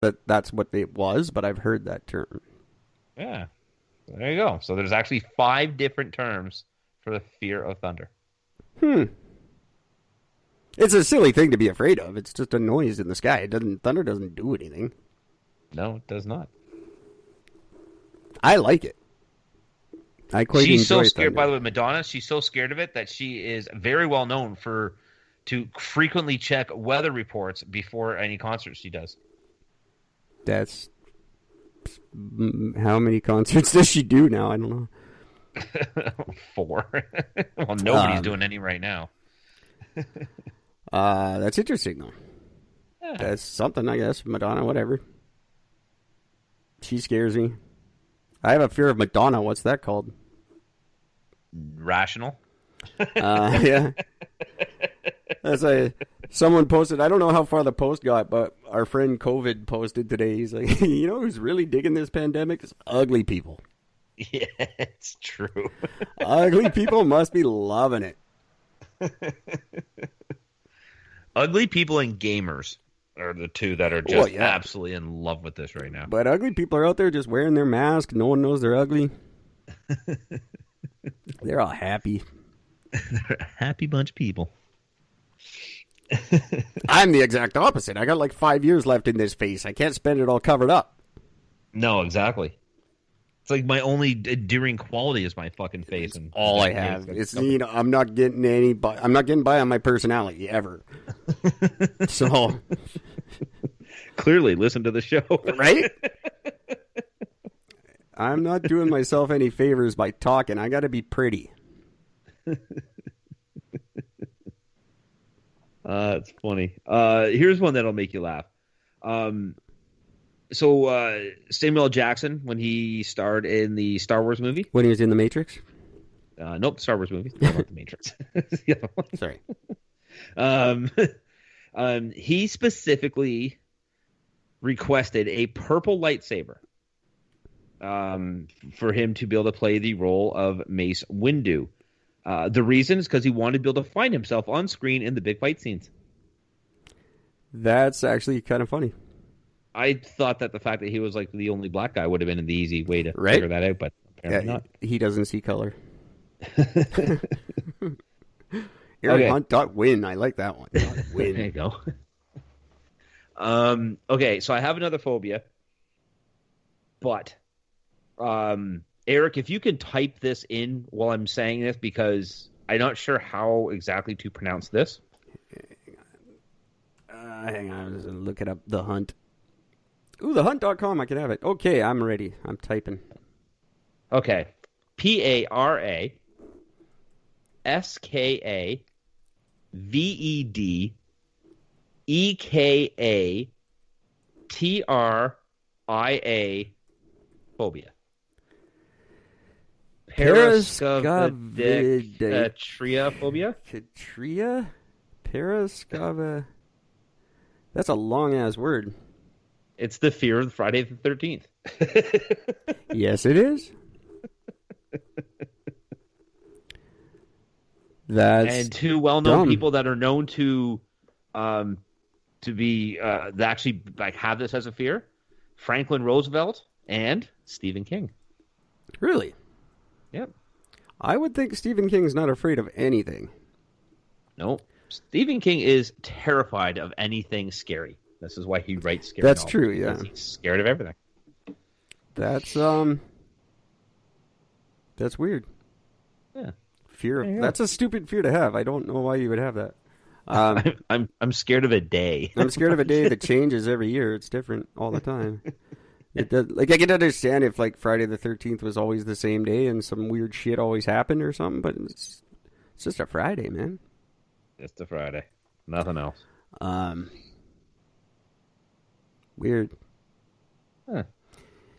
that that's what it was, but I've heard that term. Yeah. There you go. So there's actually 5 different terms for the fear of thunder. Hmm. It's a silly thing to be afraid of. It's just a noise in the sky. Thunder doesn't do anything. No, it does not. I like it. I quite She's enjoy so scared. thunder. By the way, Madonna, she's so scared of it that she is very well known to frequently check weather reports before any concerts she does. That's how many concerts does she do now? I don't know. 4. Well, nobody's doing any right now. That's interesting though. Yeah. That's something, I guess. Madonna, whatever. She scares me. I have a fear of Madonna. What's that called? Rational. Yeah. Someone posted. I don't know how far the post got, but our friend COVID posted today. He's like, you know who's really digging this pandemic? It's ugly people. Yeah, it's true. Ugly people must be loving it. Ugly people and gamers are the two that are just absolutely in love with this right now. But ugly people are out there just wearing their mask. No one knows they're ugly. They're all happy. They're a happy bunch of people. I'm the exact opposite. I got like 5 years left in this face. I can't spend it all covered up. No, exactly. It's like my only endearing quality is my fucking face, and all I have. It's I'm not getting I'm not getting by on my personality ever. So clearly, listen to the show, right? I'm not doing myself any favors by talking. I got to be pretty. It's funny. Here's one that'll make you laugh. So Samuel L. Jackson, when he starred in the Star Wars movie, when he was in the Matrix. Nope, Star Wars movie, not the Matrix. The other one. Sorry. He specifically requested a purple lightsaber for him to be able to play the role of Mace Windu. The reason is because he wanted to be able to find himself on screen in the big fight scenes. That's actually kind of funny. I thought that the fact that he was like the only black guy would have been the easy way to figure that out, but apparently not. He doesn't see color. Aaron Hunt win. I like that one. Win. There you go. Okay, so I have another phobia, but Eric, if you can type this in while I'm saying this, because I'm not sure how exactly to pronounce this. Hang on, I'm just gonna look it up. The Hunt. Ooh, thehunt.com. I can have it. Okay, I'm ready. I'm typing. Okay. Paraskavedia phobia. Paraskavedicatria phobia? Katria? Paraskava. That's a long-ass word. It's the fear of Friday the 13th. Yes, it is. And two well-known people that are known to be that actually like have this as a fear: Franklin Roosevelt and Stephen King. Really? Yep. I would think Stephen King's not afraid of anything. No, Stephen King is terrified of anything scary. This is why he writes scary That's novels, true, yeah. He's scared of everything. That's weird. Yeah. Fear of that's a stupid fear to have. I don't know why you would have that. I'm scared of a day. I'm scared of a day that changes every year. It's different all the time. It does, like I can understand if like Friday the 13th was always the same day and some weird shit always happened or something, but it's just a Friday, man. Just a Friday. Nothing else. Weird. Huh.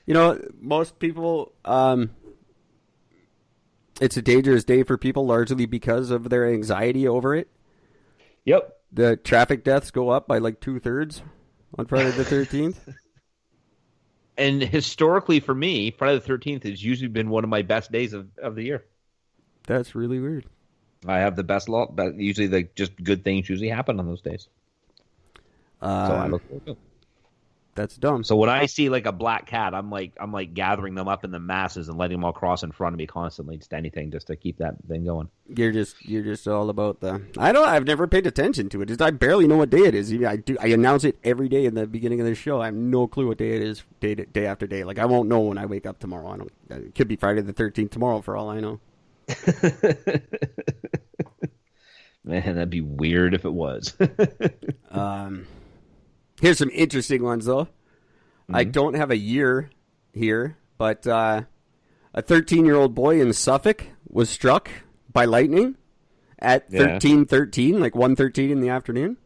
You know, most people, it's a dangerous day for people largely because of their anxiety over it. Yep. The traffic deaths go up by like 2/3 on Friday the 13th. And historically for me, Friday the 13th has usually been one of my best days of the year. That's really weird. I have the best lot, but usually just good things usually happen on those days. So I look forward to it. That's dumb. So when I see like a black cat, I'm like gathering them up in the masses and letting them all cross in front of me constantly, just anything, just to keep that thing going. You're just all about the. I've never paid attention to it. I barely know what day it is. I announce it every day in the beginning of the show. I have no clue what day it is, day after day. Like I won't know when I wake up tomorrow. I don't. It could be Friday the 13th tomorrow for all I know. Man, that'd be weird if it was. Here's some interesting ones, though. Mm-hmm. I don't have a year here, but a 13-year-old boy in Suffolk was struck by lightning at 13:13, like 1:13 in the afternoon.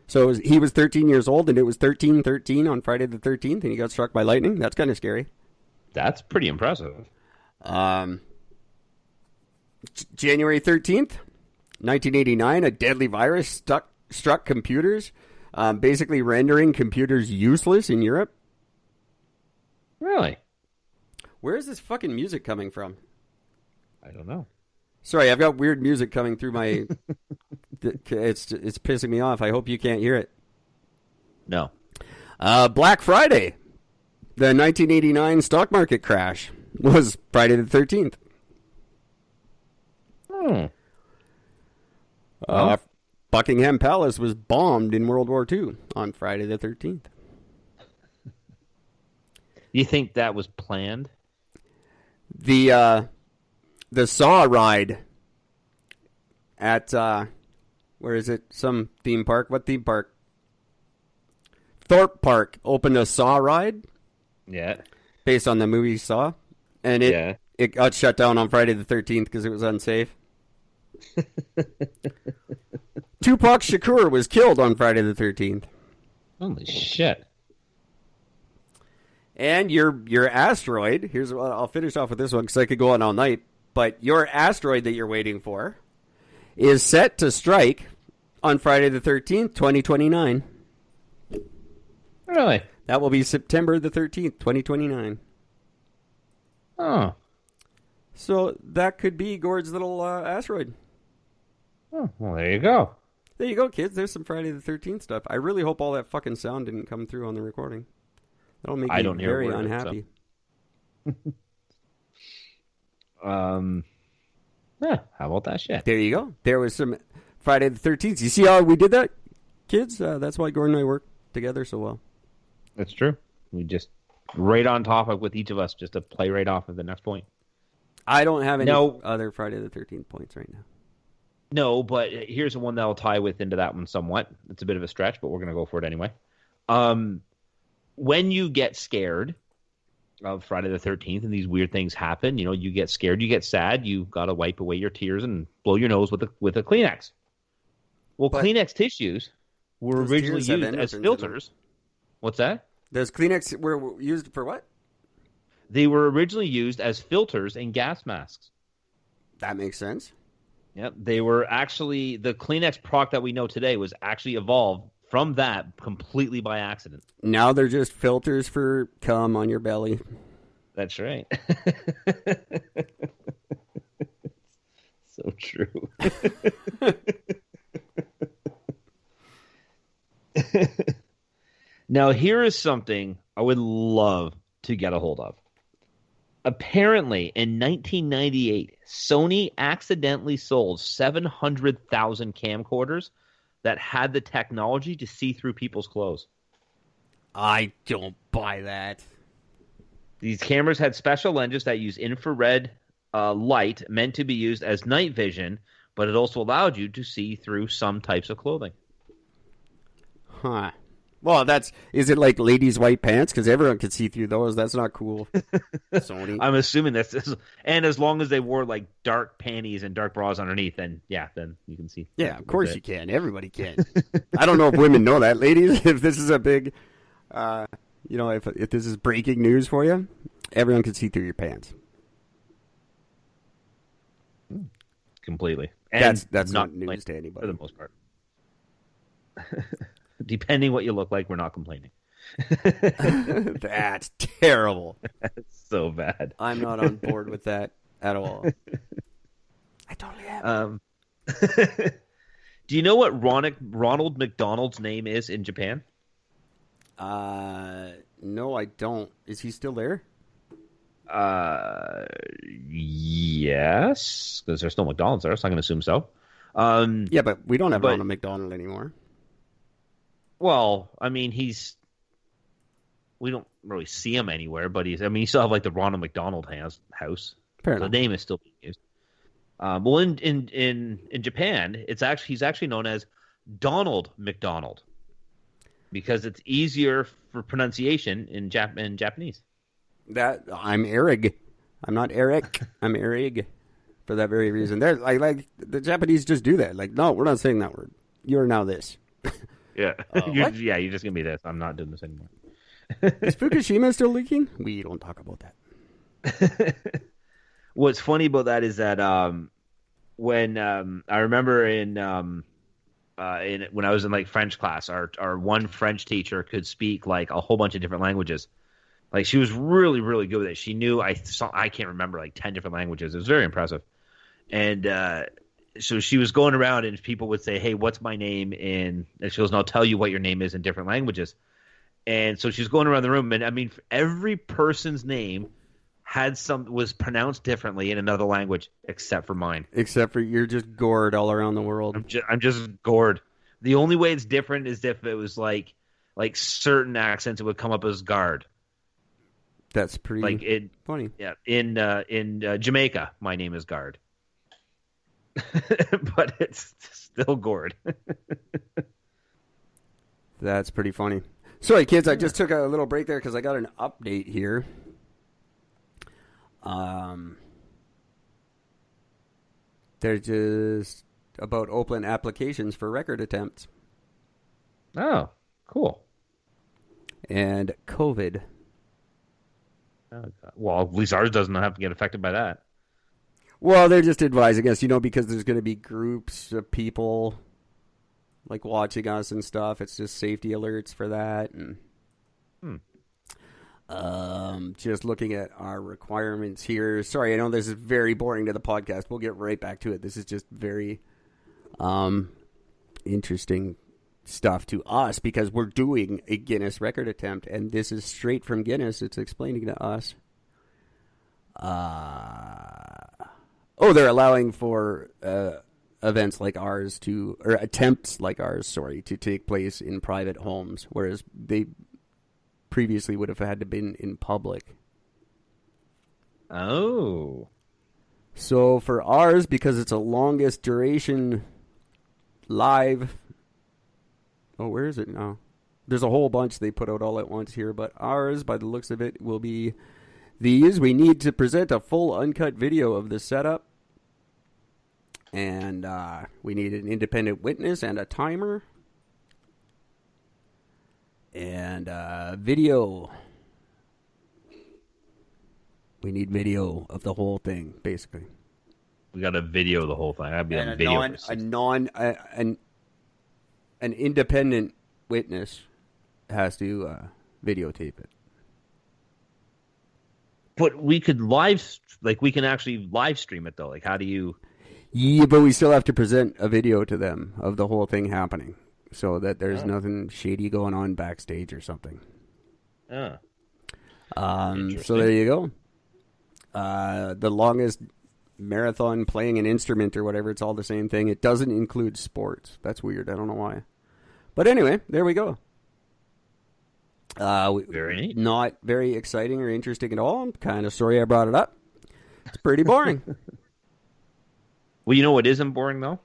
So he was 13 years old, and it was 13:13 on Friday the 13th, and he got struck by lightning. That's kind of scary. That's pretty impressive. January 13th, 1989, a deadly virus struck computers, basically rendering computers useless in Europe. Really? Where is this fucking music coming from? I don't know. Sorry, I've got weird music coming through my... It's pissing me off. I hope you can't hear it. No. Black Friday. The 1989 stock market crash was Friday the 13th. Buckingham Palace was bombed in World War II on Friday the 13th. You think that was planned? The Saw ride at where is it? Some theme park. What theme park? Thorpe Park opened a Saw ride. Yeah. Based on the movie Saw, and it got shut down on Friday the 13th because it was unsafe. Tupac Shakur was killed on Friday the 13th. Holy shit. And your asteroid, here's what I'll finish off with this one because I could go on all night, but your asteroid that you're waiting for is set to strike on Friday the 13th, 2029. Really? That will be September the 13th, 2029. Oh. So that could be Gord's little asteroid. Oh, well, there you go. There you go, kids. There's some Friday the 13th stuff. I really hope all that fucking sound didn't come through on the recording. That'll make me very unhappy. Yeah, how about that shit? There you go. There was some Friday the 13th. You see how we did that, kids? That's why Gordon and I work together so well. That's true. We just right on topic with each of us just to play right off of the next point. I don't have any other Friday the 13th points right now. No, but here's the one that'll tie into that one somewhat. It's a bit of a stretch, but we're going to go for it anyway. When you get scared of Friday the 13th and these weird things happen, you get scared, you get sad, you got to wipe away your tears and blow your nose with a Kleenex. Well, Kleenex tissues were originally used as filters. What's that? Those Kleenex were used for what? They were originally used as filters in gas masks. That makes sense. Yep, they were actually, the Kleenex product that we know today was actually evolved from that completely by accident. Now they're just filters for cum on your belly. That's right. So true. Now, here is something I would love to get a hold of. Apparently, in 1998, Sony accidentally sold 700,000 camcorders that had the technology to see through people's clothes. I don't buy that. These cameras had special lenses that use infrared light meant to be used as night vision, but it also allowed you to see through some types of clothing. Huh. Well, is it like ladies' white pants? Because everyone could see through those. That's not cool. Sony. I'm assuming that's, and as long as they wore like dark panties and dark bras underneath, then you can see. Yeah, of course you can. Everybody can. I don't know if women know that, ladies. If this is a big, if this is breaking news for you, everyone can see through your pants. Completely. And that's not news to anybody for the most part. Depending what you look like, we're not complaining. That's terrible. That's so bad. I'm not on board with that at all. I totally am. Do you know what Ronald McDonald's name is in Japan? No, I don't. Is he still there? Yes, because there's still McDonald's there, so I'm going to assume so. Yeah, but we don't have Ronald McDonald anymore. Well, I mean, we don't really see him anywhere, but you still have like the Ronald McDonald house. Fair The enough. name is still being used. Well, in Japan, he's actually known as Donald McDonald because it's easier for pronunciation in Japanese. That I'm Eric. I'm not Eric. I'm Eric. For that very reason, they're like the Japanese just do that. Like, no, we're not saying that word. You are now this. Yeah, What? you're just gonna be this. I'm not doing this anymore. Is Fukushima still leaking? We don't talk about that. What's funny about that is that when I remember in when I was in like French class, our one French teacher could speak like a whole bunch of different languages. Like she was really, really good with it. She knew I can't remember like 10 different languages. It was very impressive. And so she was going around and people would say, "Hey, what's my name?" And she goes, "And I'll tell you what your name is in different languages." And so she's going around the room, and I mean, every person's name was pronounced differently in another language except for mine. Except for you're just Gord all around the world. I'm just Gord. The only way it's different is if it was like certain accents, it would come up as guard. That's pretty funny. Yeah, in Jamaica, my name is Guard, but it's still Gord. That's pretty funny. Sorry, kids, I just took a little break there because I got an update here. They're just about open applications for record attempts. Oh, cool. And COVID. Oh, well, at least ours doesn't have to get affected by that. Well, they're just advising us, because there's going to be groups of people like watching us and stuff. It's just safety alerts for that. And just looking at our requirements here. Sorry, I know this is very boring to the podcast. We'll get right back to it. This is just very interesting stuff to us because we're doing a Guinness record attempt, and this is straight from Guinness. It's explaining to us. They're allowing for events like ours or attempts like ours, to take place in private homes, whereas they previously would have had to been in public. Oh. So for ours, because it's a longest duration live... Oh, where is it now? There's a whole bunch they put out all at once here, but ours, by the looks of it, will be these. We need to present a full uncut video of the setup. And we need an independent witness and a timer. And video. We need video of the whole thing, basically. We got to video the whole thing. I'd be on video. An independent witness has to videotape it. But we could we can actually live stream it though. Like, how do you? Yeah, but we still have to present a video to them of the whole thing happening, so that there's nothing shady going on backstage or something. Oh. So there you go. The longest marathon playing an instrument or whatever, it's all the same thing. It doesn't include sports. That's weird. I don't know why. But anyway, there we go. Very neat. Not very exciting or interesting at all. I'm kind of sorry I brought it up. It's pretty boring. Well, you know what isn't boring, though?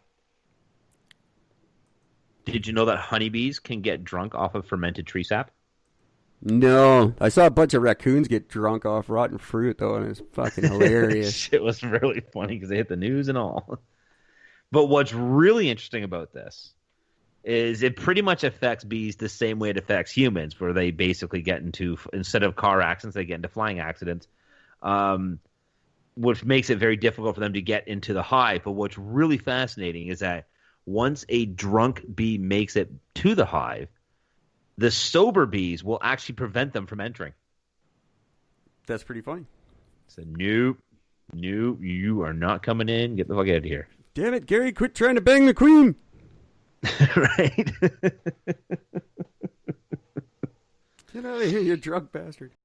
Did you know that honeybees can get drunk off of fermented tree sap? No. I saw a bunch of raccoons get drunk off rotten fruit, though, and it's fucking hilarious. It was really funny because they hit the news and all. But what's really interesting about this is it pretty much affects bees the same way it affects humans, where they basically get into, instead of car accidents, they get into flying accidents, which makes it very difficult for them to get into the hive. But what's really fascinating is that once a drunk bee makes it to the hive, the sober bees will actually prevent them from entering. That's pretty funny. So, nope, you are not coming in. Get the fuck out of here. Damn it, Gary, quit trying to bang the queen. Right? Get out of here, you drunk bastard.